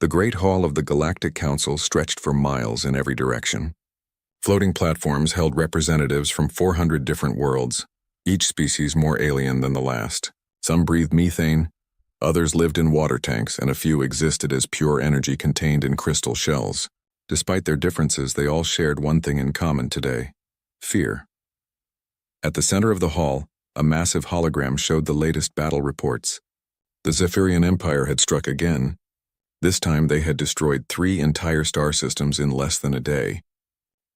The Great Hall of the Galactic Council stretched for miles in every direction. Floating platforms held representatives from 400 different worlds, each species more alien than the last. Some breathed methane, others lived in water tanks, and a few existed as pure energy contained in crystal shells. Despite their differences, they all shared one thing in common today: fear. At the center of the hall, a massive hologram showed the latest battle reports. The Zephyrian Empire had struck again. This time they had destroyed 3 entire star systems in less than a day.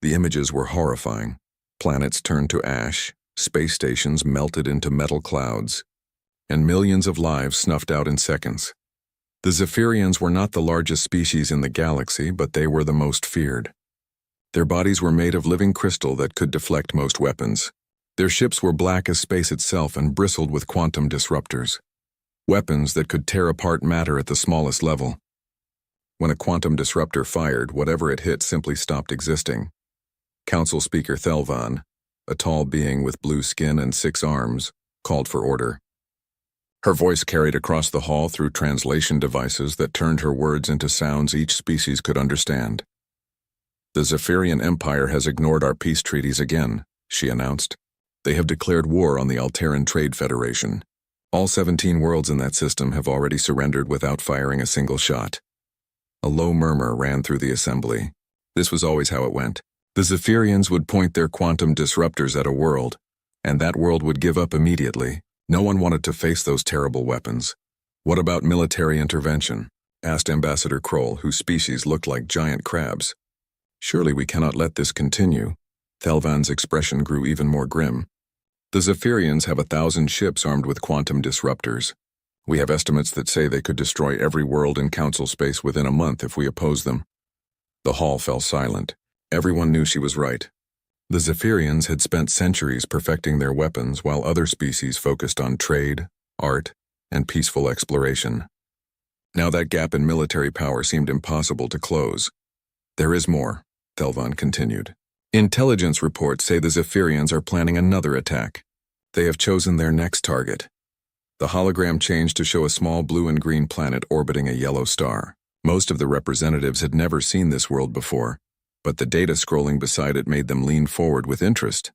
The images were horrifying. Planets turned to ash, space stations melted into metal clouds, and millions of lives snuffed out in seconds. The Zephyrians were not the largest species in the galaxy, but they were the most feared. Their bodies were made of living crystal that could deflect most weapons. Their ships were black as space itself and bristled with quantum disruptors, weapons that could tear apart matter at the smallest level. When a quantum disruptor fired, whatever it hit simply stopped existing. Council Speaker Thelvan, a tall being with blue skin and 6 arms, called for order. Her voice carried across the hall through translation devices that turned her words into sounds each species could understand. "The Zephyrian Empire has ignored our peace treaties again," she announced. "They have declared war on the Alteran Trade Federation. All 17 worlds in that system have already surrendered without firing a single shot." A low murmur ran through the assembly. This was always how it went. The Zephyrians would point their quantum disruptors at a world, and that world would give up immediately. No one wanted to face those terrible weapons. "What about military intervention?" asked Ambassador Kroll, whose species looked like giant crabs. "Surely we cannot let this continue." Thelvan's expression grew even more grim. "The Zephyrians have 1,000 ships armed with quantum disruptors. We have estimates that say they could destroy every world in Council space within a month if we oppose them." The hall fell silent. Everyone knew she was right. The Zephyrians had spent centuries perfecting their weapons while other species focused on trade, art, and peaceful exploration. Now that gap in military power seemed impossible to close. "There is more," Thelvan continued. "Intelligence reports say the Zephyrians are planning another attack. They have chosen their next target." The hologram changed to show a small blue and green planet orbiting a yellow star. Most of the representatives had never seen this world before, but the data scrolling beside it made them lean forward with interest.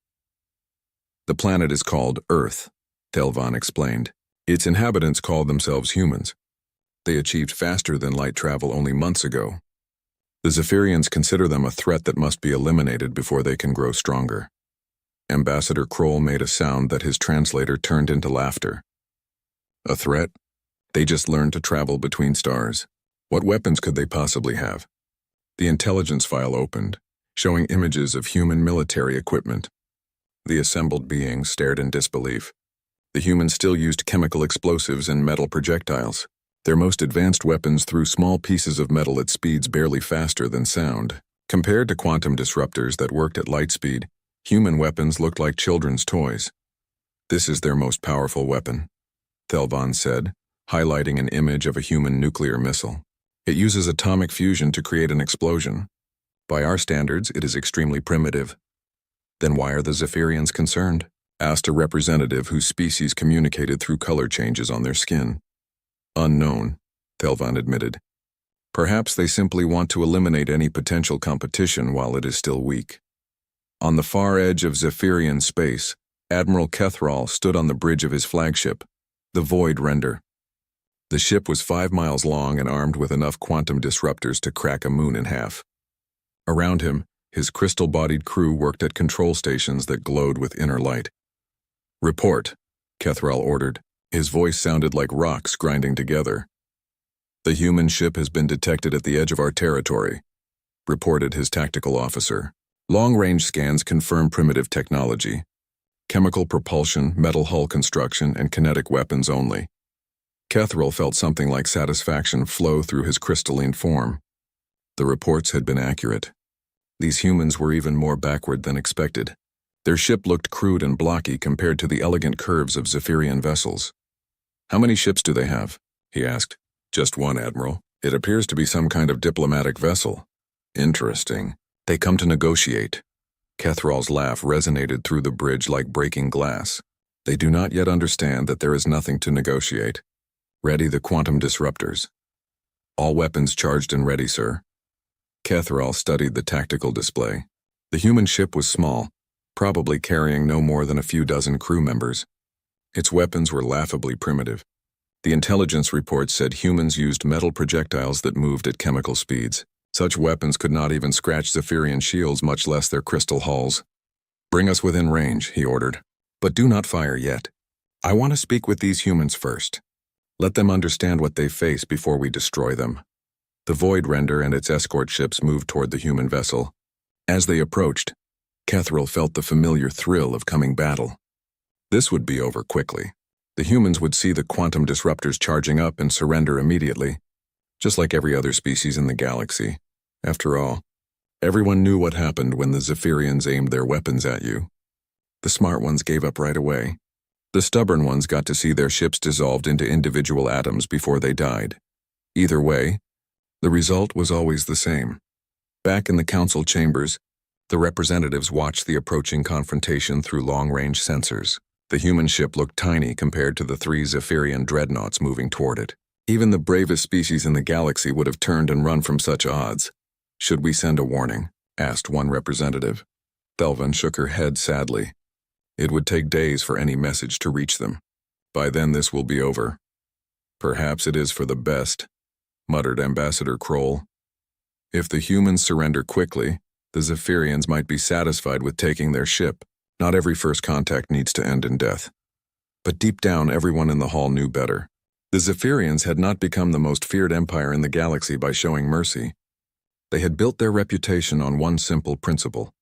"The planet is called Earth," Thelvan explained. "Its inhabitants call themselves humans. They achieved faster than light travel only months ago. The Zephyrians consider them a threat that must be eliminated before they can grow stronger." Ambassador Kroll made a sound that his translator turned into laughter. "A threat? They just learned to travel between stars. What weapons could they possibly have?" The intelligence file opened, showing images of human military equipment. The assembled beings stared in disbelief. The humans still used chemical explosives and metal projectiles. Their most advanced weapons threw small pieces of metal at speeds barely faster than sound. Compared to quantum disruptors that worked at light speed, human weapons looked like children's toys. "This is their most powerful weapon," Thelvan said, highlighting an image of a human nuclear missile. "It uses atomic fusion to create an explosion. By our standards, it is extremely primitive." "Then why are the Zephyrians concerned?" asked a representative whose species communicated through color changes on their skin. "Unknown," Thelvan admitted. "Perhaps they simply want to eliminate any potential competition while it is still weak." On the far edge of Zephyrian space, Admiral Kethral stood on the bridge of his flagship, the Void Render. The ship was 5 miles long and armed with enough quantum disruptors to crack a moon in half. Around him, his crystal-bodied crew worked at control stations that glowed with inner light. "Report," Kethral ordered. His voice sounded like rocks grinding together. "The human ship has been detected at the edge of our territory," reported his tactical officer. "Long-range scans confirm primitive technology. Chemical propulsion, metal hull construction, and kinetic weapons only." Kethral felt something like satisfaction flow through his crystalline form. The reports had been accurate. These humans were even more backward than expected. Their ship looked crude and blocky compared to the elegant curves of Zephyrian vessels. "How many ships do they have?" he asked. "Just one, Admiral. It appears to be some kind of diplomatic vessel." "Interesting. They come to negotiate." Kethral's laugh resonated through the bridge like breaking glass. "They do not yet understand that there is nothing to negotiate. Ready the quantum disruptors." All weapons charged and ready, sir. Kethral studied the tactical display. The human ship was small, probably carrying no more than a few dozen crew members. Its weapons were laughably primitive. The intelligence report said humans used metal projectiles that moved at chemical speeds. Such weapons could not even scratch Zephyrian shields, much less their crystal hulls. "Bring us within range," he ordered. "But do not fire yet. I want to speak with these humans first. Let them understand what they face before we destroy them." The Void Render and its escort ships moved toward the human vessel. As they approached, Kethral felt the familiar thrill of coming battle. This would be over quickly. The humans would see the quantum disruptors charging up and surrender immediately, just like every other species in the galaxy. After all, everyone knew what happened when the Zephyrians aimed their weapons at you. The smart ones gave up right away. The stubborn ones got to see their ships dissolved into individual atoms before they died. Either way, the result was always the same. Back in the council chambers, the representatives watched the approaching confrontation through long-range sensors. The human ship looked tiny compared to the 3 Zephyrian dreadnoughts moving toward it. Even the bravest species in the galaxy would have turned and run from such odds. "Should we send a warning?" asked one representative. Thelvan shook her head sadly. "It would take days for any message to reach them. By then this will be over." "Perhaps it is for the best," muttered Ambassador Kroll. "If the humans surrender quickly, the Zephyrians might be satisfied with taking their ship. Not every first contact needs to end in death." But deep down, everyone in the hall knew better. The Zephyrians had not become the most feared empire in the galaxy by showing mercy. They had built their reputation on one simple principle.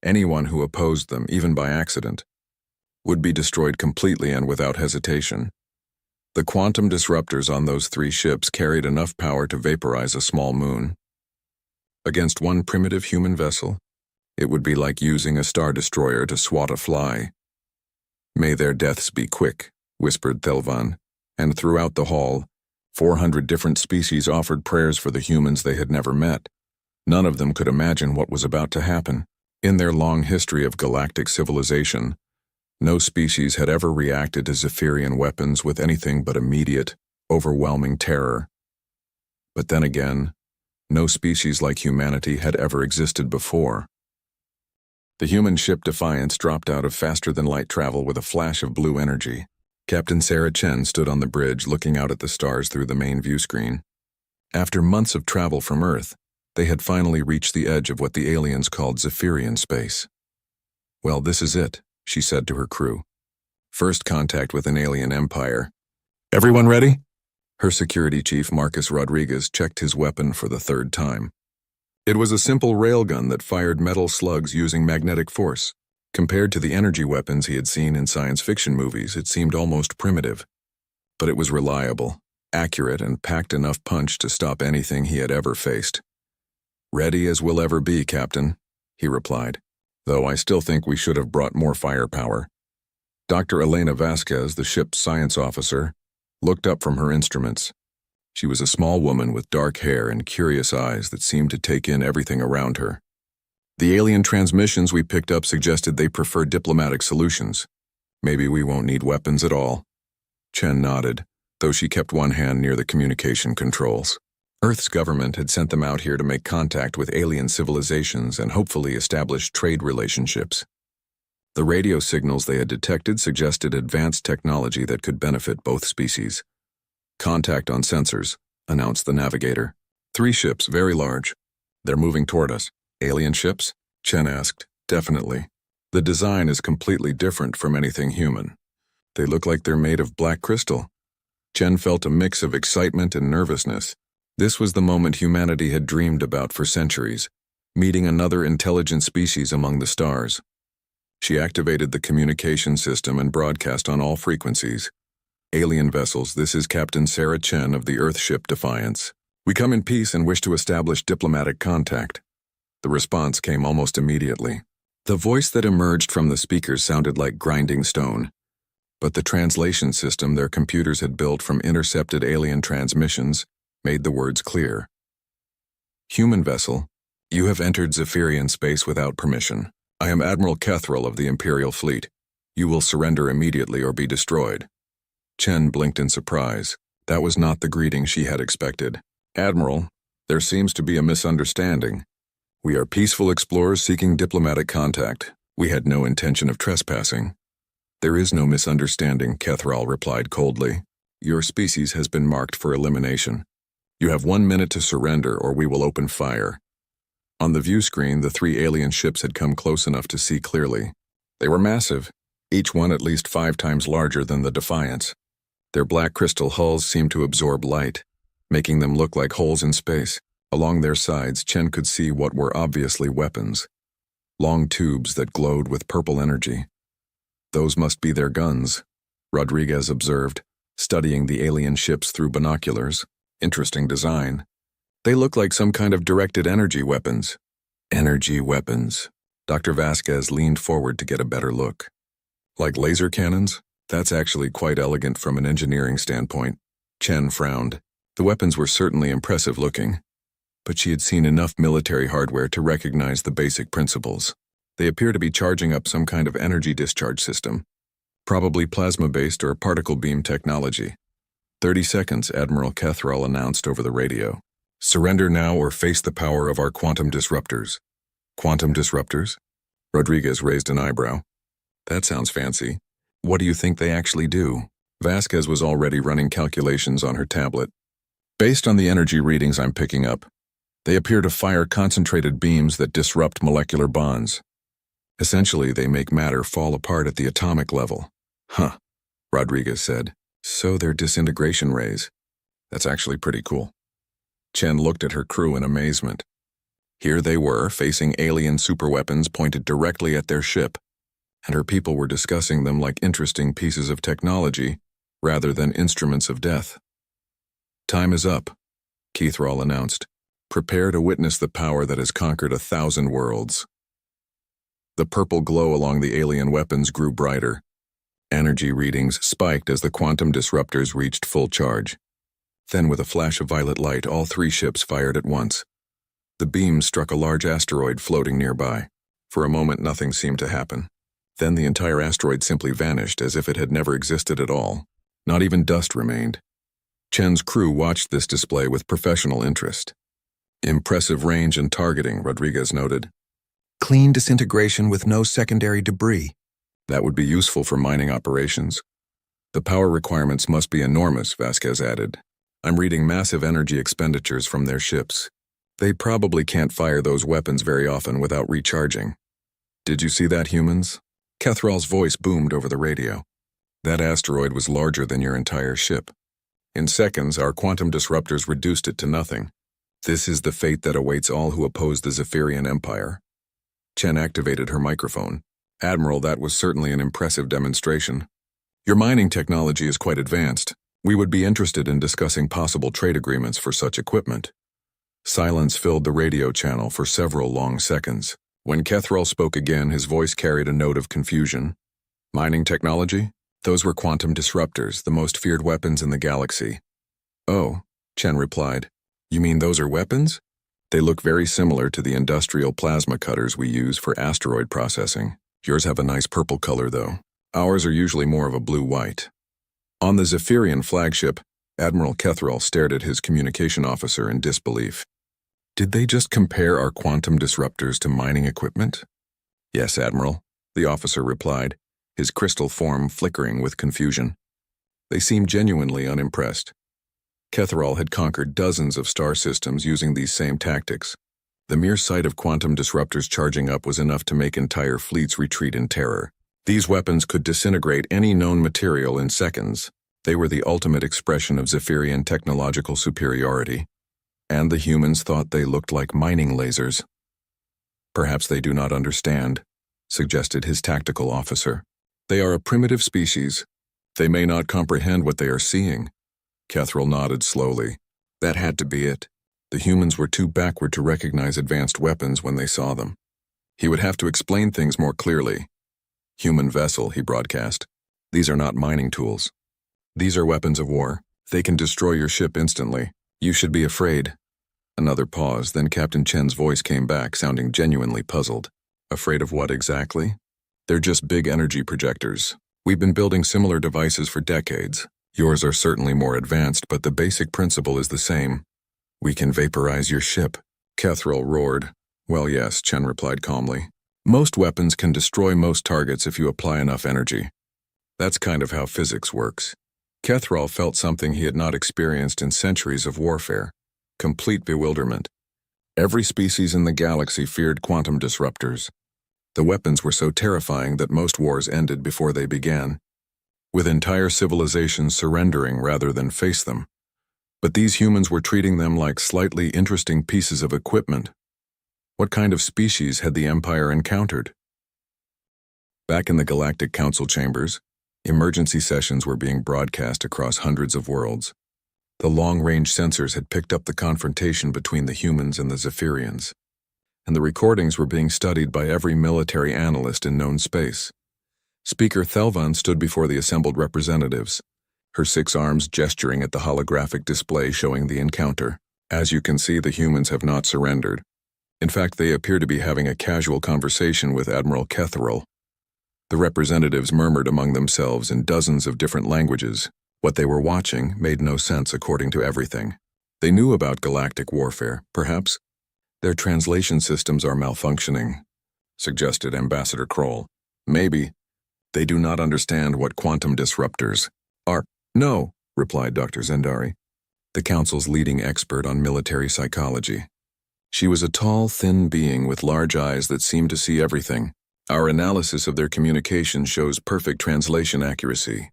Anyone who opposed them, even by accident, would be destroyed completely and without hesitation. The quantum disruptors on those 3 ships carried enough power to vaporize a small moon. Against one primitive human vessel, it would be like using a star destroyer to swat a fly. "May their deaths be quick," whispered Thelvan, and throughout the hall, 400 different species offered prayers for the humans they had never met. None of them could imagine what was about to happen. In their long history of galactic civilization, no species had ever reacted to Zephyrian weapons with anything but immediate, overwhelming terror. But then again, no species like humanity had ever existed before. The human ship Defiance dropped out of faster-than-light travel with a flash of blue energy. Captain Sarah Chen stood on the bridge looking out at the stars through the main view screen. After months of travel from Earth, they had finally reached the edge of what the aliens called Zephyrian space. "Well, this is it," she said to her crew. "First contact with an alien empire. Everyone ready?" Her security chief, Marcus Rodriguez, checked his weapon for the 3rd time. It was a simple railgun that fired metal slugs using magnetic force. Compared to the energy weapons he had seen in science fiction movies, it seemed almost primitive. But it was reliable, accurate, and packed enough punch to stop anything he had ever faced. "Ready as we'll ever be, Captain," he replied, "though I still think we should have brought more firepower." Dr. Elena Vasquez, the ship's science officer, looked up from her instruments. She was a small woman with dark hair and curious eyes that seemed to take in everything around her. "The alien transmissions we picked up suggested they prefer diplomatic solutions. Maybe we won't need weapons at all." Chen nodded, though she kept one hand near the communication controls. Earth's government had sent them out here to make contact with alien civilizations and hopefully establish trade relationships. The radio signals they had detected suggested advanced technology that could benefit both species. "Contact on sensors," announced the navigator. 3 ships, very large. "They're moving toward us." "Alien ships?" Chen asked. "Definitely. The design is completely different from anything human. They look like they're made of black crystal." Chen felt a mix of excitement and nervousness. This was the moment humanity had dreamed about for centuries, meeting another intelligent species among the stars. She activated the communication system and broadcast on all frequencies. "Alien vessels, this is Captain Sarah Chen of the Earth ship Defiance. We come in peace and wish to establish diplomatic contact." The response came almost immediately. The voice that emerged from the speakers sounded like grinding stone, but the translation system their computers had built from intercepted alien transmissions made the words clear. "Human vessel, you have entered Zephyrian space without permission. I am Admiral Kethral of the Imperial Fleet. You will surrender immediately or be destroyed." Chen blinked in surprise. That was not the greeting she had expected. Admiral, there seems to be a misunderstanding. We are peaceful explorers seeking diplomatic contact. We had no intention of trespassing. There is no misunderstanding, Kethral replied coldly. Your species has been marked for elimination. You have 1 minute to surrender or we will open fire. On the view screen, the 3 alien ships had come close enough to see clearly. They were massive, each one at least 5 times larger than the Defiance. Their black crystal hulls seemed to absorb light, making them look like holes in space. Along their sides, Chen could see what were obviously weapons. Long tubes that glowed with purple energy. Those must be their guns, Rodriguez observed, studying the alien ships through binoculars. Interesting design. They look like some kind of directed energy weapons. Energy weapons. Dr. Vasquez leaned forward to get a better look. Like laser cannons? That's actually quite elegant from an engineering standpoint. Chen frowned. The weapons were certainly impressive looking, but she had seen enough military hardware to recognize the basic principles. They appear to be charging up some kind of energy discharge system, probably plasma-based or particle beam technology. 30 seconds, Admiral Kethral announced over the radio. Surrender now or face the power of our quantum disruptors. Quantum disruptors? Rodriguez raised an eyebrow. That sounds fancy. What do you think they actually do? Vasquez was already running calculations on her tablet. Based on the energy readings I'm picking up, they appear to fire concentrated beams that disrupt molecular bonds. Essentially, they make matter fall apart at the atomic level. Huh, Rodriguez said. So they're disintegration rays. That's actually pretty cool. Chen looked at her crew in amazement. Here they were, facing alien superweapons pointed directly at their ship, and her people were discussing them like interesting pieces of technology rather than instruments of death. Time is up, Kethral announced. Prepare to witness the power that has conquered 1,000 worlds. The purple glow along the alien weapons grew brighter. Energy readings spiked as the quantum disruptors reached full charge. Then, with a flash of violet light, all 3 ships fired at once. The beams struck a large asteroid floating nearby. For a moment, nothing seemed to happen. Then the entire asteroid simply vanished as if it had never existed at all. Not even dust remained. Chen's crew watched this display with professional interest. Impressive range and targeting, Rodriguez noted. Clean disintegration with no secondary debris. That would be useful for mining operations. The power requirements must be enormous, Vasquez added. I'm reading massive energy expenditures from their ships. They probably can't fire those weapons very often without recharging. Did you see that, humans? Kethral's voice boomed over the radio. That asteroid was larger than your entire ship. In seconds, our quantum disruptors reduced it to nothing. This is the fate that awaits all who oppose the Zephyrian Empire. Chen activated her microphone. Admiral, that was certainly an impressive demonstration. Your mining technology is quite advanced. We would be interested in discussing possible trade agreements for such equipment. Silence filled the radio channel for several long seconds. When Kethral spoke again, his voice carried a note of confusion. Mining technology? Those were quantum disruptors, the most feared weapons in the galaxy. Oh, Chen replied. You mean those are weapons? They look very similar to the industrial plasma cutters we use for asteroid processing. Yours have a nice purple color, though. Ours are usually more of a blue-white. On the Zephyrian flagship, Admiral Kethral stared at his communication officer in disbelief. Did they just compare our quantum disruptors to mining equipment? Yes, Admiral, the officer replied, his crystal form flickering with confusion. They seemed genuinely unimpressed. Kethral had conquered dozens of star systems using these same tactics. The mere sight of quantum disruptors charging up was enough to make entire fleets retreat in terror. These weapons could disintegrate any known material in seconds. They were the ultimate expression of Zephyrian technological superiority. And the humans thought they looked like mining lasers. Perhaps they do not understand, suggested his tactical officer. They are a primitive species. They may not comprehend what they are seeing. Kethral nodded slowly. That had to be it. The humans were too backward to recognize advanced weapons when they saw them. He would have to explain things more clearly. Human vessel, he broadcast. These are not mining tools. These are weapons of war. They can destroy your ship instantly. You should be afraid. Another pause, then Captain Chen's voice came back, sounding genuinely puzzled. Afraid of what exactly? They're just big energy projectors. We've been building similar devices for decades. Yours are certainly more advanced, but the basic principle is the same. "We can vaporize your ship," Kethril roared. "Well, yes," Chen replied calmly. "Most weapons can destroy most targets if you apply enough energy. That's kind of how physics works." Kethril felt something he had not experienced in centuries of warfare: complete bewilderment. Every species in the galaxy feared quantum disruptors. The weapons were so terrifying that most wars ended before they began, with entire civilizations surrendering rather than face them. But these humans were treating them like slightly interesting pieces of equipment. What kind of species had the Empire encountered? Back in the Galactic Council chambers, emergency sessions were being broadcast across hundreds of worlds. The long-range sensors had picked up the confrontation between the humans and the Zephyrians, and the recordings were being studied by every military analyst in known space. Speaker Thelvan stood before the assembled representatives, her 6 arms gesturing at the holographic display showing the encounter. "As you can see, the humans have not surrendered. In fact, they appear to be having a casual conversation with Admiral Kethril." The representatives murmured among themselves in dozens of different languages. What they were watching made no sense according to everything. They knew about galactic warfare, perhaps. "Their translation systems are malfunctioning," suggested Ambassador Kroll. "Maybe. They do not understand what quantum disruptors are." "No," replied Dr. Zendari, the Council's leading expert on military psychology. She was a tall, thin being with large eyes that seemed to see everything. "Our analysis of their communication shows perfect translation accuracy.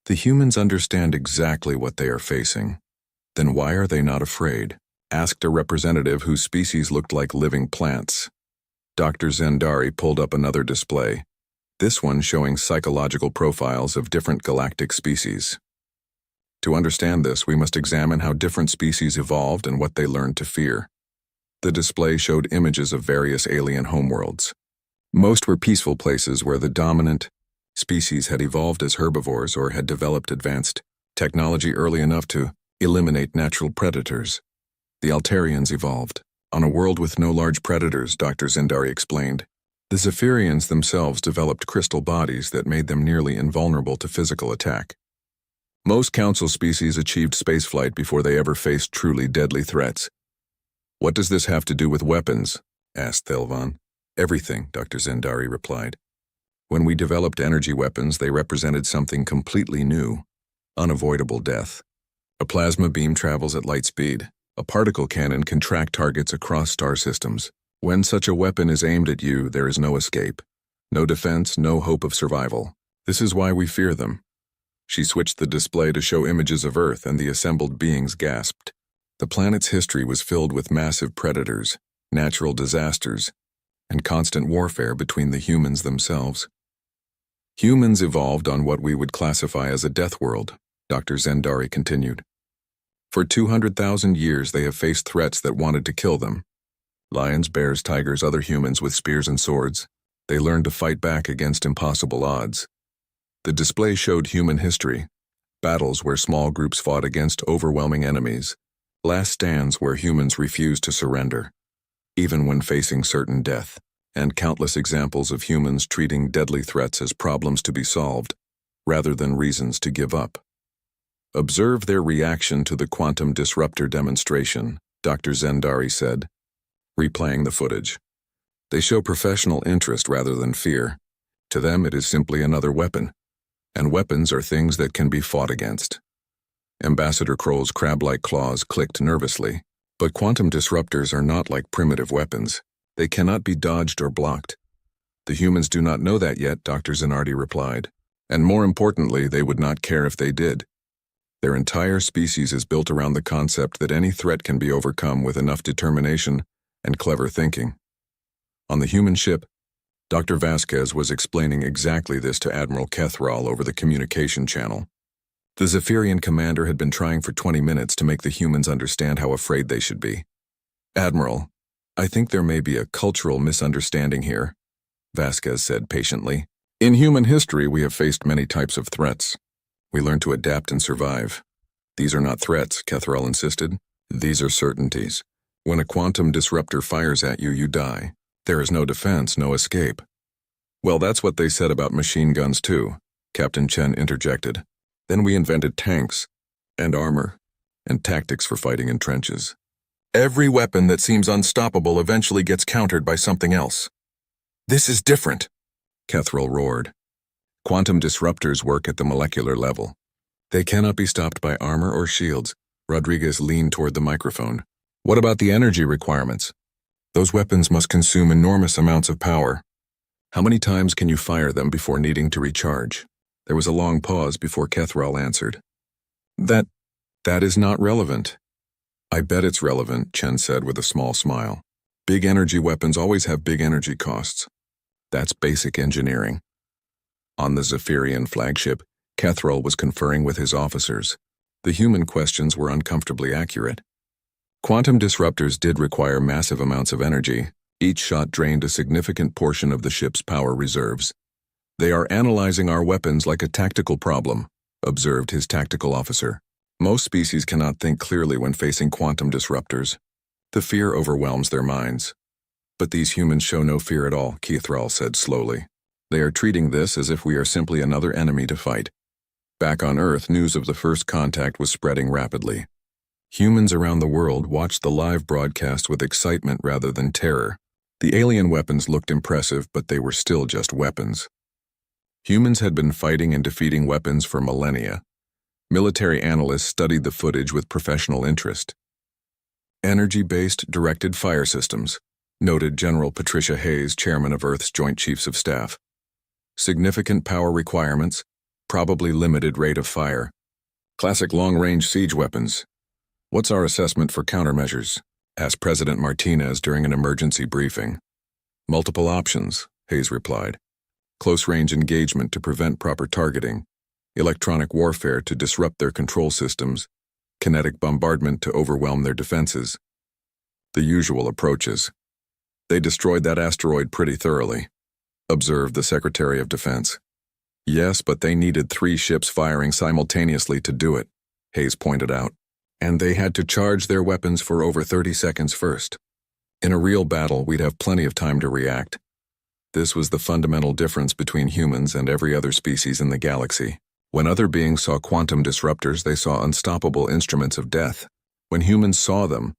The humans understand exactly what they are facing. Then why are they not afraid?" asked a representative whose species looked like living plants. Dr. Zendari pulled up another display, this one showing psychological profiles of different galactic species. "To understand this, we must examine how different species evolved and what they learned to fear." The display showed images of various alien homeworlds. Most were peaceful places where the dominant species had evolved as herbivores or had developed advanced technology early enough to eliminate natural predators. The Altarians evolved on a world with no large predators, Dr. Zendari explained. The Zephyrians themselves developed crystal bodies that made them nearly invulnerable to physical attack. Most Council species achieved spaceflight before they ever faced truly deadly threats. "What does this have to do with weapons?" asked Thelvan. "Everything," Dr. Zendari replied. "When we developed energy weapons, they represented something completely new: unavoidable death. A plasma beam travels at light speed. A particle cannon can track targets across star systems. When such a weapon is aimed at you, there is no escape, no defense, no hope of survival. This is why we fear them." She switched the display to show images of Earth, and the assembled beings gasped. The planet's history was filled with massive predators, natural disasters, and constant warfare between the humans themselves. "Humans evolved on what we would classify as a death world," Dr. Zendari continued. "For 200,000 years they have faced threats that wanted to kill them. Lions, bears, tigers, other humans with spears and swords. They learned to fight back against impossible odds." The display showed human history: battles where small groups fought against overwhelming enemies, last stands where humans refused to surrender, even when facing certain death, and countless examples of humans treating deadly threats as problems to be solved, rather than reasons to give up. "Observe their reaction to the quantum disruptor demonstration," Dr. Zendari said, replaying the footage. "They show professional interest rather than fear. To them it is simply another weapon, and weapons are things that can be fought against." Ambassador Kroll's crab-like claws clicked nervously. "But quantum disruptors are not like primitive weapons. They cannot be dodged or blocked." "The humans do not know that yet," Dr. Zendari replied. "And more importantly, they would not care if they did. Their entire species is built around the concept that any threat can be overcome with enough determination and clever thinking." On the human ship, Dr. Vasquez was explaining exactly this to Admiral Kethril over the communication channel. The Zephyrian commander had been trying for 20 minutes to make the humans understand how afraid they should be. "Admiral, I think there may be a cultural misunderstanding here," Vasquez said patiently. "In human history, we have faced many types of threats. We learn to adapt and survive. These are not threats," Kethril insisted. "These are certainties. When a quantum disruptor fires at you, you die. There is no defense, no escape." "Well, that's what they said about machine guns too," Captain Chen interjected. "Then we invented tanks, and armor, and tactics for fighting in trenches. Every weapon that seems unstoppable eventually gets countered by something else. This is different, Kethril roared. Quantum disruptors work at the molecular level. They cannot be stopped by armor or shields. Rodriguez leaned toward the microphone. What about the energy requirements? Those weapons must consume enormous amounts of power. How many times can you fire them before needing to recharge? There was a long pause before Kethril answered. That is not relevant. I bet it's relevant, Chen said with a small smile. Big energy weapons always have big energy costs. That's basic engineering. On the Zephyrian flagship, Kethril was conferring with his officers. The human questions were uncomfortably accurate. Quantum disruptors did require massive amounts of energy. Each shot drained a significant portion of the ship's power reserves. They are analyzing our weapons like a tactical problem, observed his tactical officer. Most species cannot think clearly when facing quantum disruptors. The fear overwhelms their minds. But these humans show no fear at all, Kethril said slowly. They are treating this as if we are simply another enemy to fight. Back on Earth, news of the first contact was spreading rapidly. Humans around the world watched the live broadcast with excitement rather than terror. The alien weapons looked impressive, but they were still just weapons. Humans had been fighting and defeating weapons for millennia. Military analysts studied the footage with professional interest. Energy-based directed fire systems, noted General Patricia Hayes, chairman of Earth's Joint Chiefs of Staff. Significant power requirements, probably limited rate of fire. Classic long-range siege weapons. What's our assessment for countermeasures? Asked President Martinez during an emergency briefing. Multiple options, Hayes replied. Close-range engagement to prevent proper targeting. Electronic warfare to disrupt their control systems. Kinetic bombardment to overwhelm their defenses. The usual approaches. They destroyed that asteroid pretty thoroughly, observed the Secretary of Defense. Yes, but they needed 3 ships firing simultaneously to do it, Hayes pointed out. And they had to charge their weapons for over 30 seconds first. In a real battle, we'd have plenty of time to react. This was the fundamental difference between humans and every other species in the galaxy. When other beings saw quantum disruptors, they saw unstoppable instruments of death. When humans saw them,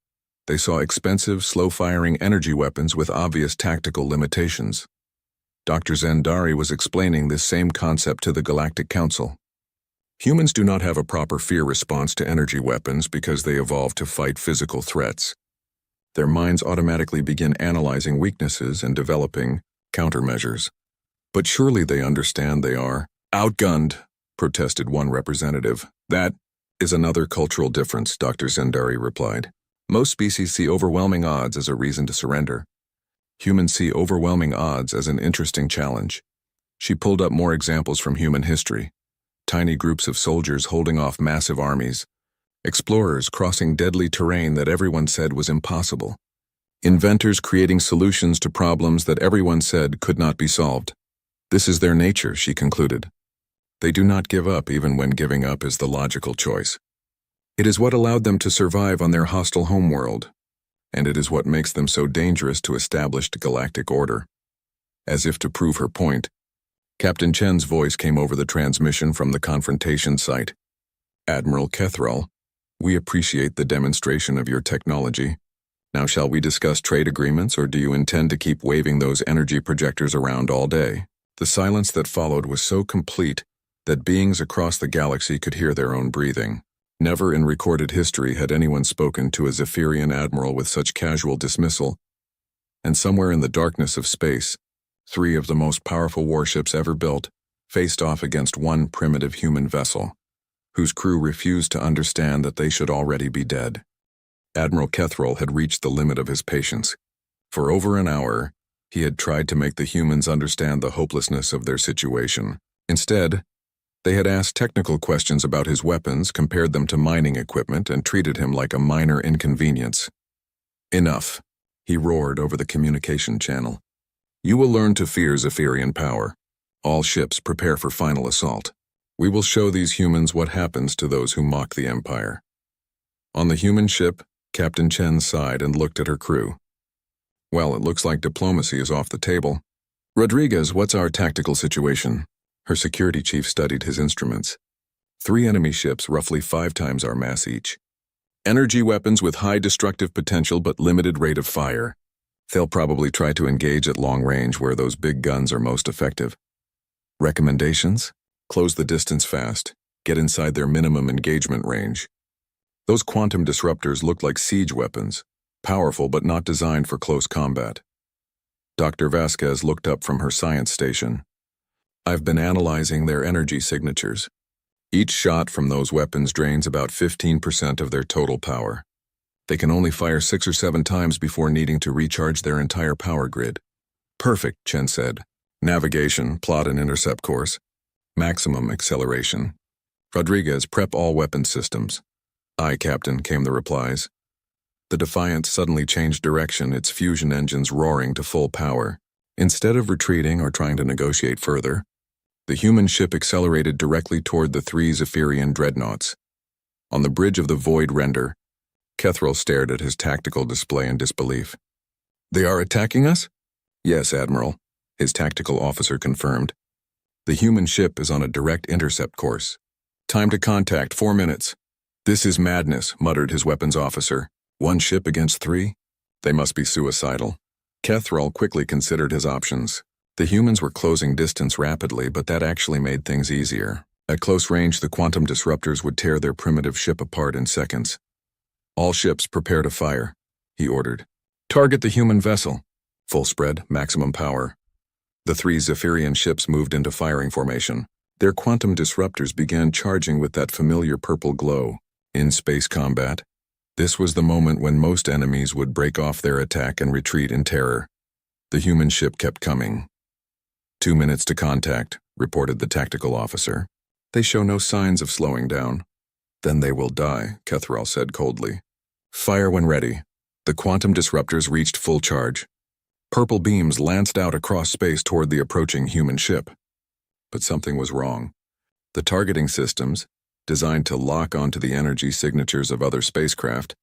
they saw expensive, slow-firing energy weapons with obvious tactical limitations. Dr. Zendari was explaining this same concept to the Galactic Council. Humans do not have a proper fear response to energy weapons because they evolved to fight physical threats. Their minds automatically begin analyzing weaknesses and developing countermeasures. But surely they understand they are outgunned, protested one representative. That is another cultural difference, Dr. Zendari replied. Most species see overwhelming odds as a reason to surrender. Humans see overwhelming odds as an interesting challenge. She pulled up more examples from human history. Tiny groups of soldiers holding off massive armies. Explorers crossing deadly terrain that everyone said was impossible. Inventors creating solutions to problems that everyone said could not be solved. This is their nature, she concluded. They do not give up even when giving up is the logical choice. It is what allowed them to survive on their hostile homeworld, and it is what makes them so dangerous to established galactic order. As if to prove her point, Captain Chen's voice came over the transmission from the confrontation site. Admiral Kethril, we appreciate the demonstration of your technology. Now shall we discuss trade agreements, or do you intend to keep waving those energy projectors around all day? The silence that followed was so complete that beings across the galaxy could hear their own breathing. Never in recorded history had anyone spoken to a Zephyrian admiral with such casual dismissal. And somewhere in the darkness of space, 3 of the most powerful warships ever built faced off against one primitive human vessel, whose crew refused to understand that they should already be dead. Admiral Kethril had reached the limit of his patience. For over an hour, he had tried to make the humans understand the hopelessness of their situation. Instead, they had asked technical questions about his weapons, compared them to mining equipment, and treated him like a minor inconvenience. Enough, he roared over the communication channel. You will learn to fear Zephyrian power. All ships prepare for final assault. We will show these humans what happens to those who mock the Empire. On the human ship, Captain Chen sighed and looked at her crew. Well, it looks like diplomacy is off the table. Rodriguez, what's our tactical situation? Her security chief studied his instruments. 3 enemy ships, roughly 5 times our mass each. Energy weapons with high destructive potential but limited rate of fire. They'll probably try to engage at long range where those big guns are most effective. Recommendations? Close the distance fast. Get inside their minimum engagement range. Those quantum disruptors looked like siege weapons, powerful but not designed for close combat. Dr. Vasquez looked up from her science station. I've been analyzing their energy signatures. Each shot from those weapons drains about 15% of their total power. They can only fire 6 or 7 times before needing to recharge their entire power grid. Perfect, Chen said. Navigation, plot and intercept course. Maximum acceleration. Rodriguez, prep all weapon systems. Aye, Captain, came the replies. The Defiant suddenly changed direction, its fusion engines roaring to full power. Instead of retreating or trying to negotiate further, the human ship accelerated directly toward the 3 Zephyrian dreadnoughts. On the bridge of the Void Render, Kethril stared at his tactical display in disbelief. They are attacking us? Yes, Admiral, his tactical officer confirmed. The human ship is on a direct intercept course. Time to contact, 4 minutes. This is madness, muttered his weapons officer. 1 ship against 3? They must be suicidal. Kethril quickly considered his options. The humans were closing distance rapidly, but that actually made things easier. At close range, the quantum disruptors would tear their primitive ship apart in seconds. All ships prepare to fire, he ordered. Target the human vessel. Full spread, maximum power. The 3 Zephyrian ships moved into firing formation. Their quantum disruptors began charging with that familiar purple glow. In space combat, this was the moment when most enemies would break off their attack and retreat in terror. The human ship kept coming. 2 minutes to contact, reported the tactical officer. They show no signs of slowing down. Then they will die, Kethril said coldly. Fire when ready. The quantum disruptors reached full charge. Purple beams lanced out across space toward the approaching human ship. But something was wrong. The targeting systems, designed to lock onto the energy signatures of other spacecraft,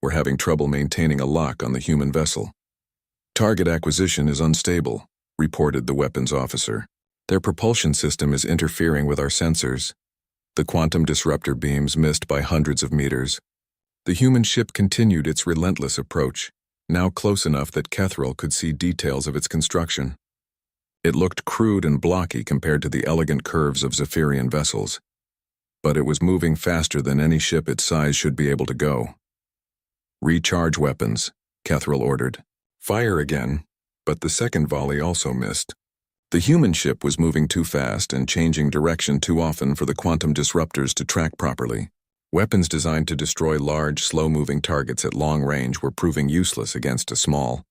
were having trouble maintaining a lock on the human vessel. Target acquisition is unstable, reported the weapons officer. Their propulsion system is interfering with our sensors. The quantum disruptor beams missed by hundreds of meters. The human ship continued its relentless approach, now close enough that Kethril could see details of its construction. It looked crude and blocky compared to the elegant curves of Zephyrian vessels. But it was moving faster than any ship its size should be able to go. Recharge weapons, Kethril ordered. Fire again, but the second volley also missed. The human ship was moving too fast and changing direction too often for the quantum disruptors to track properly. Weapons designed to destroy large, slow-moving targets at long range were proving useless against a small,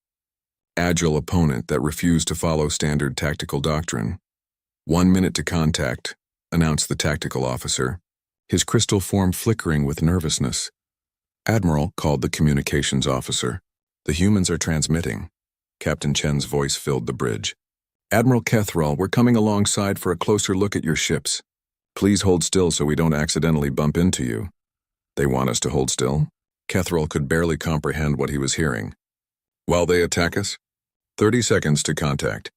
agile opponent that refused to follow standard tactical doctrine. 1 minute to contact, announced the tactical officer, his crystal form flickering with nervousness. Admiral, called the communications officer. The humans are transmitting. Captain Chen's voice filled the bridge. Admiral Kethril, we're coming alongside for a closer look at your ships. Please hold still so we don't accidentally bump into you. They want us to hold still? Kethril could barely comprehend what he was hearing. While they attack us? 30 seconds to contact.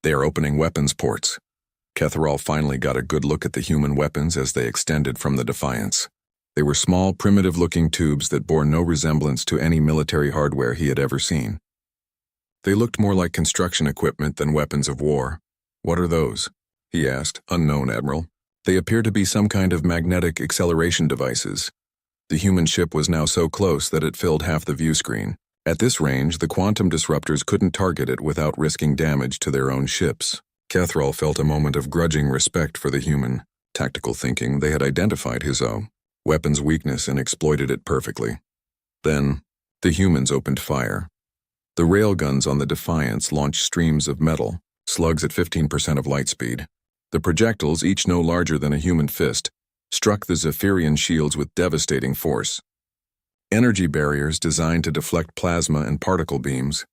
They are opening weapons ports. Kethril finally got a good look at the human weapons as they extended from the Defiance. They were small, primitive-looking tubes that bore no resemblance to any military hardware he had ever seen. They looked more like construction equipment than weapons of war. What are those? He asked. Unknown, Admiral. They appear to be some kind of magnetic acceleration devices. The human ship was now so close that it filled half the view screen. At this range, the quantum disruptors couldn't target it without risking damage to their own ships. Kethril felt a moment of grudging respect for the human. Tactical thinking, they had identified his weapon's weakness and exploited it perfectly. Then, the humans opened fire. The railguns on the Defiance launched streams of metal, slugs at 15% of light speed. The projectiles, each no larger than a human fist, struck the Zephyrian shields with devastating force. Energy barriers designed to deflect plasma and particle beams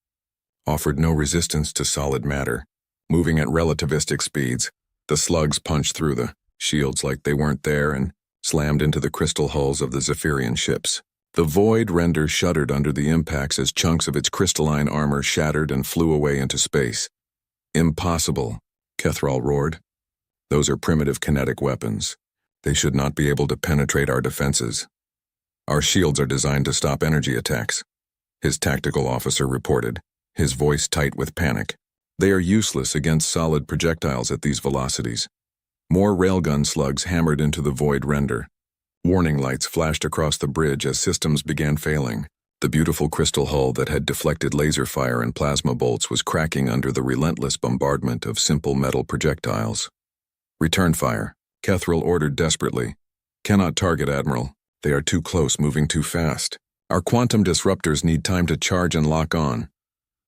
offered no resistance to solid matter. Moving at relativistic speeds, the slugs punched through the shields like they weren't there and slammed into the crystal hulls of the Zephyrian ships. The Void Render shuddered under the impacts as chunks of its crystalline armor shattered and flew away into space. Impossible, Kethril roared. Those are primitive kinetic weapons. They should not be able to penetrate our defenses. Our shields are designed to stop energy attacks, his tactical officer reported, his voice tight with panic. They are useless against solid projectiles at these velocities. More railgun slugs hammered into the void render. Warning lights flashed across the bridge as systems began failing. The beautiful crystal hull that had deflected laser fire and plasma bolts was cracking under the relentless bombardment of simple metal projectiles. Return fire, Kethril ordered desperately. Cannot target, Admiral. They are too close, moving too fast. Our quantum disruptors need time to charge and lock on.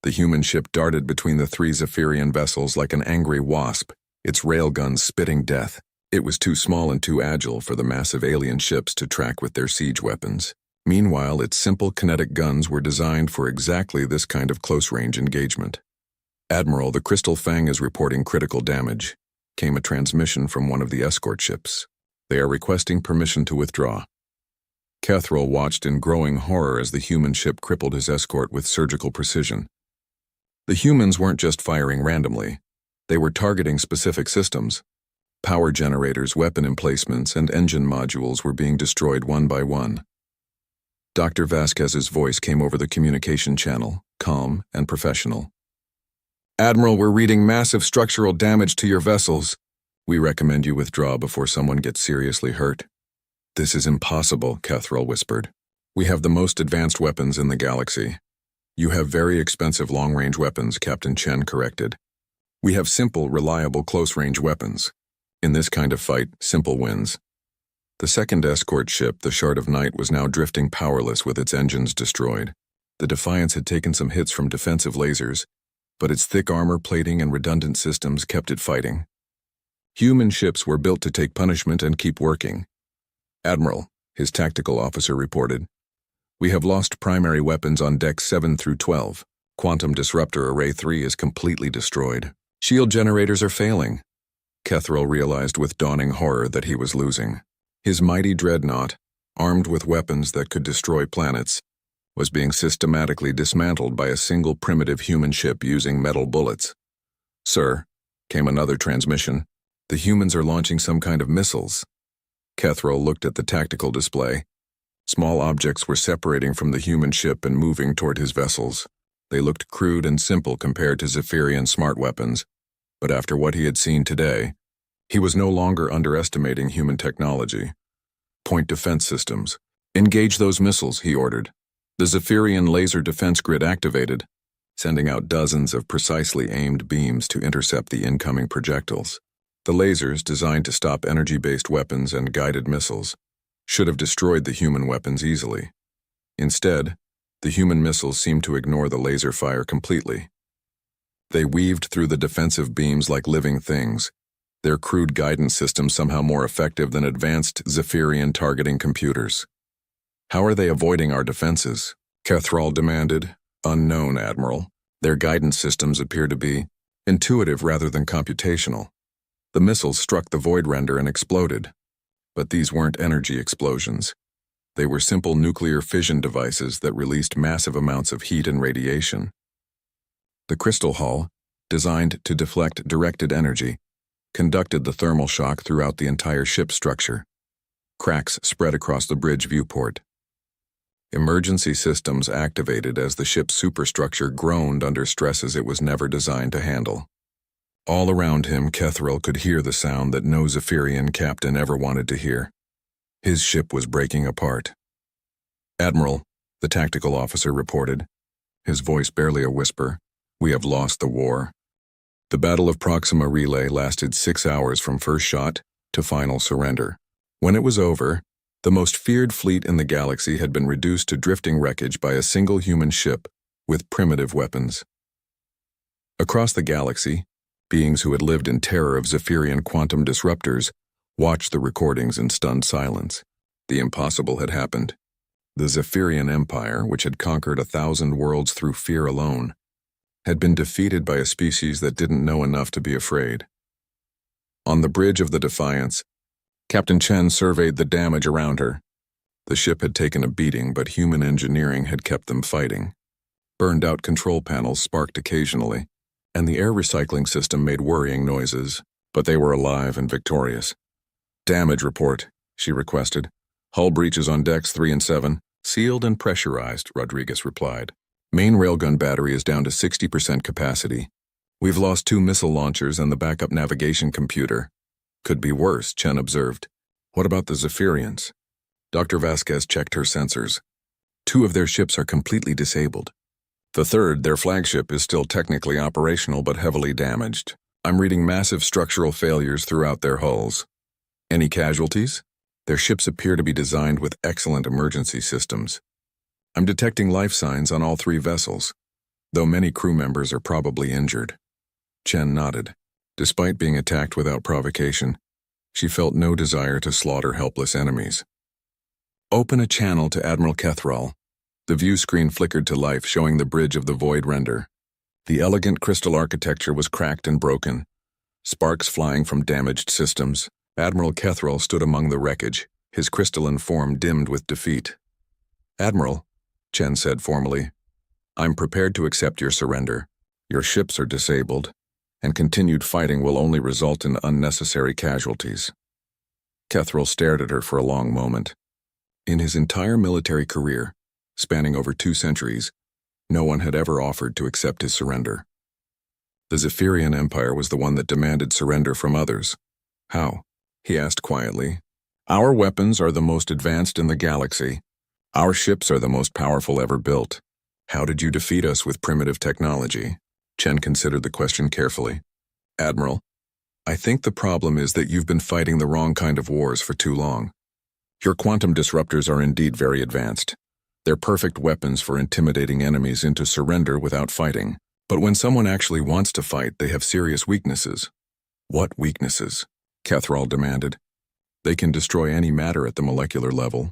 The human ship darted between the three Zephyrian vessels like an angry wasp, its railguns spitting death. It was too small and too agile for the massive alien ships to track with their siege weapons. Meanwhile, its simple kinetic guns were designed for exactly this kind of close-range engagement. Admiral, the Crystal Fang is reporting critical damage, came a transmission from one of the escort ships. They are requesting permission to withdraw. Kethril watched in growing horror as the human ship crippled his escort with surgical precision. The humans weren't just firing randomly. They were targeting specific systems. Power generators, weapon emplacements, and engine modules were being destroyed one by one. Dr. Vasquez's voice came over the communication channel, calm and professional. Admiral, we're reading massive structural damage to your vessels. We recommend you withdraw before someone gets seriously hurt. This is impossible, Kethril whispered. We have the most advanced weapons in the galaxy. You have very expensive long-range weapons, Captain Chen corrected. We have simple, reliable close-range weapons. In this kind of fight, simple wins. The second escort ship, the Shard of Night, was now drifting powerless with its engines destroyed. The Defiance had taken some hits from defensive lasers, but its thick armor plating and redundant systems kept it fighting. Human ships were built to take punishment and keep working. Admiral, his tactical officer reported, we have lost primary weapons on decks 7 through 12. Quantum Disruptor Array 3 is completely destroyed. Shield generators are failing. Kethril realized with dawning horror that he was losing. His mighty dreadnought, armed with weapons that could destroy planets, was being systematically dismantled by a single primitive human ship using metal bullets. Sir, came another transmission. The humans are launching some kind of missiles. Kethril looked at the tactical display. Small objects were separating from the human ship and moving toward his vessels. They looked crude and simple compared to Zephyrian smart weapons, but after what he had seen today, he was no longer underestimating human technology. Point defense systems. Engage those missiles, he ordered. The Zephyrian laser defense grid activated, sending out dozens of precisely aimed beams to intercept the incoming projectiles. The lasers, designed to stop energy-based weapons and guided missiles, should have destroyed the human weapons easily. Instead, the human missiles seemed to ignore the laser fire completely. They weaved through the defensive beams like living things, their crude guidance systems somehow more effective than advanced Zephyrian targeting computers. How are they avoiding our defenses? Kethril demanded. Unknown, Admiral. Their guidance systems appear to be intuitive rather than computational. The missiles struck the void render and exploded. But these weren't energy explosions. They were simple nuclear fission devices that released massive amounts of heat and radiation. The crystal hull, designed to deflect directed energy, conducted the thermal shock throughout the entire ship structure. Cracks spread across the bridge viewport. Emergency systems activated as the ship's superstructure groaned under stresses it was never designed to handle. All around him, Kethril could hear the sound that no Zephyrian captain ever wanted to hear. His ship was breaking apart. Admiral, the tactical officer reported, his voice barely a whisper, we have lost the war. The Battle of Proxima Relay lasted 6 hours from first shot to final surrender. When it was over, the most feared fleet in the galaxy had been reduced to drifting wreckage by a single human ship with primitive weapons. Across the galaxy, beings who had lived in terror of Zephyrian quantum disruptors watched the recordings in stunned silence. The impossible had happened. The Zephyrian Empire, which had conquered 1,000 worlds through fear alone, had been defeated by a species that didn't know enough to be afraid. On the bridge of the Defiance, Captain Chen surveyed the damage around her. The ship had taken a beating, but human engineering had kept them fighting. Burned-out control panels sparked occasionally, and the air recycling system made worrying noises, but they were alive and victorious. Damage report, she requested. Hull breaches on decks 3 and 7, sealed and pressurized, Rodriguez replied. Main railgun battery is down to 60% capacity. We've lost 2 missile launchers and the backup navigation computer. Could be worse, Chen observed. What about the Zephyrians? Dr. Vasquez checked her sensors. 2 of their ships are completely disabled. The third, their flagship, is still technically operational but heavily damaged. I'm reading massive structural failures throughout their hulls. Any casualties? Their ships appear to be designed with excellent emergency systems. I'm detecting life signs on all 3 vessels, though many crew members are probably injured. Chen nodded. Despite being attacked without provocation, she felt no desire to slaughter helpless enemies. Open a channel to Admiral Kethral. The view screen flickered to life, showing the bridge of the Void Render. The elegant crystal architecture was cracked and broken, sparks flying from damaged systems. Admiral Kethral stood among the wreckage, his crystalline form dimmed with defeat. Admiral, Chen said formally, I'm prepared to accept your surrender. Your ships are disabled, and continued fighting will only result in unnecessary casualties. Kethral stared at her for a long moment. In his entire military career, spanning over 2 centuries, no one had ever offered to accept his surrender. The Zephyrian Empire was the one that demanded surrender from others. How? He asked quietly. Our weapons are the most advanced in the galaxy. Our ships are the most powerful ever built. How did you defeat us with primitive technology? Chen considered the question carefully. Admiral, I think the problem is that you've been fighting the wrong kind of wars for too long. Your quantum disruptors are indeed very advanced. They're perfect weapons for intimidating enemies into surrender without fighting. But when someone actually wants to fight, they have serious weaknesses. What weaknesses? Kethral demanded. They can destroy any matter at the molecular level.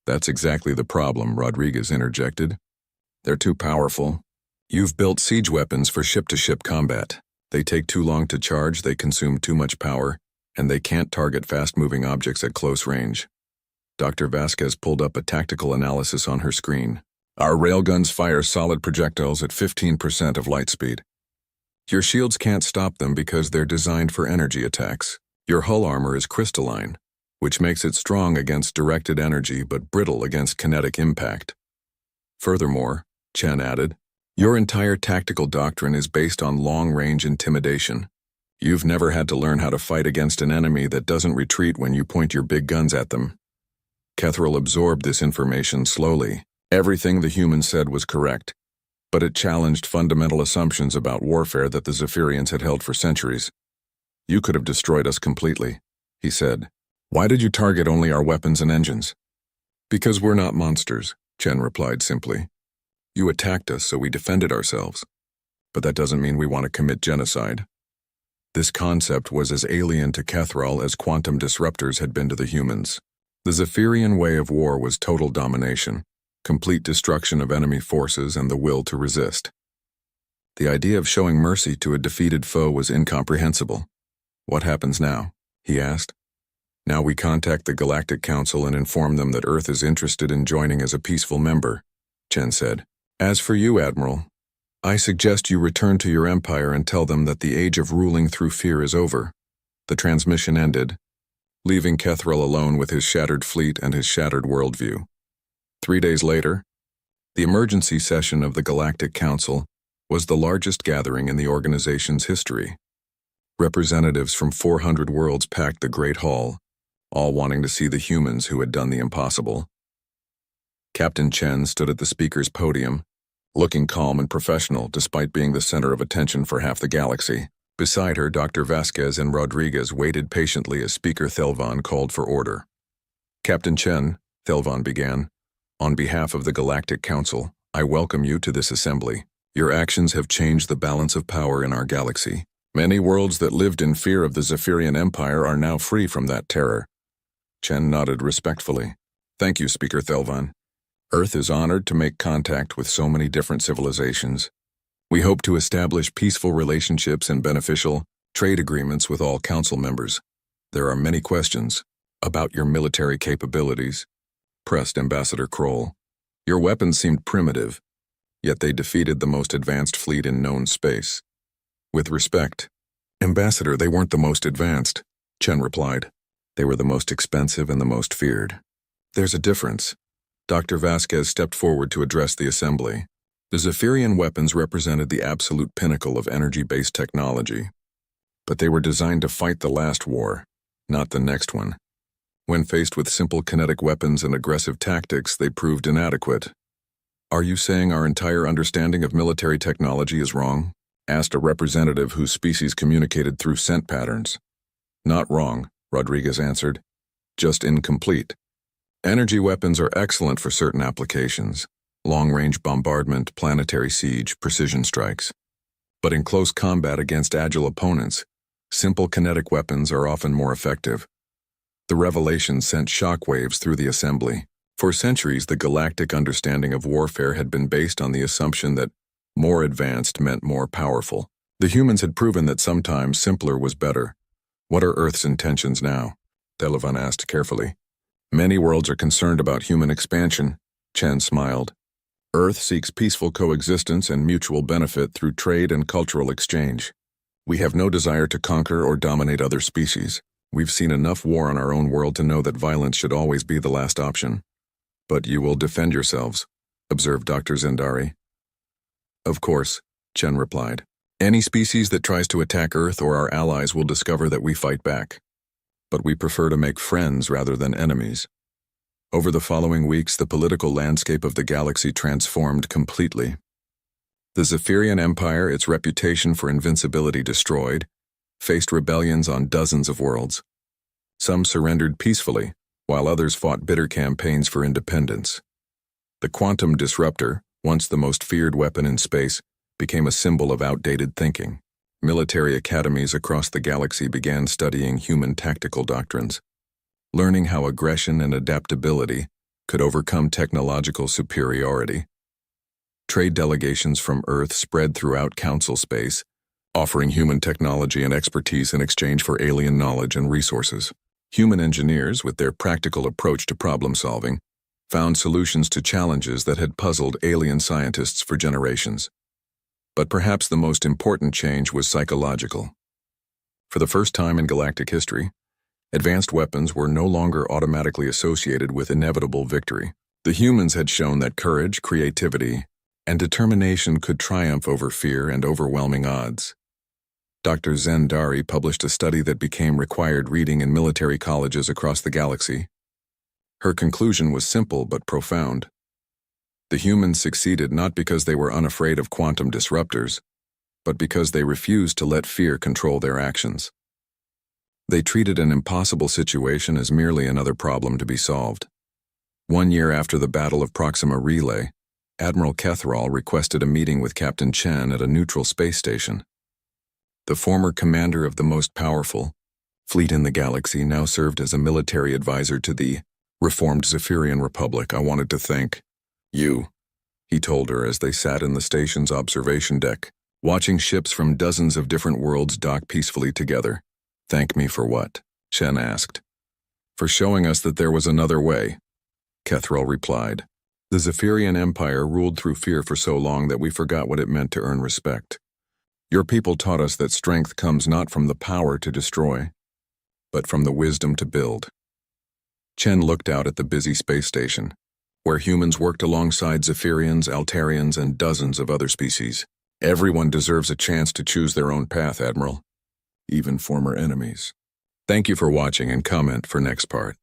That's exactly the problem, Rodriguez interjected. They're too powerful. You've built siege weapons for ship-to-ship combat. They take too long to charge, they consume too much power, and they can't target fast-moving objects at close range. Dr. Vasquez pulled up a tactical analysis on her screen. Our railguns fire solid projectiles at 15% of light speed. Your shields can't stop them because they're designed for energy attacks. Your hull armor is crystalline, which makes it strong against directed energy but brittle against kinetic impact. Furthermore, Chen added, your entire tactical doctrine is based on long-range intimidation. You've never had to learn how to fight against an enemy that doesn't retreat when you point your big guns at them. Kethral absorbed this information slowly. Everything the human said was correct, but it challenged fundamental assumptions about warfare that the Zephyrians had held for centuries. You could have destroyed us completely, he said. Why did you target only our weapons and engines? Because we're not monsters, Chen replied simply. You attacked us, so we defended ourselves. But that doesn't mean we want to commit genocide. This concept was as alien to Kethral as quantum disruptors had been to the humans. The Zephyrian way of war was total domination, complete destruction of enemy forces and the will to resist. The idea of showing mercy to a defeated foe was incomprehensible. What happens now? He asked. Now we contact the Galactic Council and inform them that Earth is interested in joining as a peaceful member, Chen said. As for you, Admiral, I suggest you return to your empire and tell them that the age of ruling through fear is over. The transmission ended, leaving Kethral alone with his shattered fleet and his shattered worldview. 3 days later, the emergency session of the Galactic Council was the largest gathering in the organization's history. Representatives from 400 worlds packed the Great Hall, all wanting to see the humans who had done the impossible. Captain Chen stood at the speaker's podium, looking calm and professional despite being the center of attention for half the galaxy. Beside her, Dr. Vasquez and Rodriguez waited patiently as Speaker Thelvan called for order. Captain Chen, Thelvan began, on behalf of the Galactic Council, I welcome you to this assembly. Your actions have changed the balance of power in our galaxy. Many worlds that lived in fear of the Zephyrian Empire are now free from that terror. Chen nodded respectfully. Thank you, Speaker Thelvan. Earth is honored to make contact with so many different civilizations. We hope to establish peaceful relationships and beneficial trade agreements with all council members. There are many questions about your military capabilities, pressed Ambassador Kroll. Your weapons seemed primitive, yet they defeated the most advanced fleet in known space. With respect, Ambassador, they weren't the most advanced, Chen replied. They were the most expensive and the most feared. There's a difference. Dr. Vasquez stepped forward to address the assembly. The Zephyrian weapons represented the absolute pinnacle of energy-based technology. But they were designed to fight the last war, not the next one. When faced with simple kinetic weapons and aggressive tactics, they proved inadequate. "Are you saying our entire understanding of military technology is wrong?" asked a representative whose species communicated through scent patterns. "Not wrong," Rodriguez answered. "Just incomplete. Energy weapons are excellent for certain applications: long-range bombardment, planetary siege, precision strikes. But in close combat against agile opponents, simple kinetic weapons are often more effective." The revelation sent shockwaves through the assembly. For centuries, the galactic understanding of warfare had been based on the assumption that more advanced meant more powerful. The humans had proven that sometimes simpler was better. "What are Earth's intentions now?" Delavan asked carefully. "Many worlds are concerned about human expansion," Chen smiled. "Earth seeks peaceful coexistence and mutual benefit through trade and cultural exchange. We have no desire to conquer or dominate other species. We've seen enough war on our own world to know that violence should always be the last option." "But you will defend yourselves," observed Dr. Zendari. "Of course," Chen replied. "Any species that tries to attack Earth or our allies will discover that we fight back. But we prefer to make friends rather than enemies." Over the following weeks, the political landscape of the galaxy transformed completely. The Zephyrian Empire, its reputation for invincibility destroyed, faced rebellions on dozens of worlds. Some surrendered peacefully, while others fought bitter campaigns for independence. The quantum disruptor, once the most feared weapon in space, became a symbol of outdated thinking. Military academies across the galaxy began studying human tactical doctrines, learning how aggression and adaptability could overcome technological superiority. Trade delegations from Earth spread throughout Council space, offering human technology and expertise in exchange for alien knowledge and resources. Human engineers, with their practical approach to problem-solving, found solutions to challenges that had puzzled alien scientists for generations. But perhaps the most important change was psychological. For the first time in galactic history, advanced weapons were no longer automatically associated with inevitable victory. The humans had shown that courage, creativity, and determination could triumph over fear and overwhelming odds. Dr. Zendari published a study that became required reading in military colleges across the galaxy. Her conclusion was simple but profound. The humans succeeded not because they were unafraid of quantum disruptors, but because they refused to let fear control their actions. They treated an impossible situation as merely another problem to be solved. 1 year after the Battle of Proxima Relay, Admiral Kethrall requested a meeting with Captain Chen at a neutral space station. The former commander of the most powerful fleet in the galaxy now served as a military advisor to the reformed Zephyrian Republic. "I wanted to thank you," he told her as they sat in the station's observation deck, watching ships from dozens of different worlds dock peacefully together. "Thank me for what?" Chen asked. "For showing us that there was another way," Kethrall replied. "The Zephyrian Empire ruled through fear for so long that we forgot what it meant to earn respect. Your people taught us that strength comes not from the power to destroy, but from the wisdom to build." Chen looked out at the busy space station, where humans worked alongside Zephyrians, Altarians, and dozens of other species. "Everyone deserves a chance to choose their own path, Admiral, even former enemies." Thank you for watching, and comment for next part.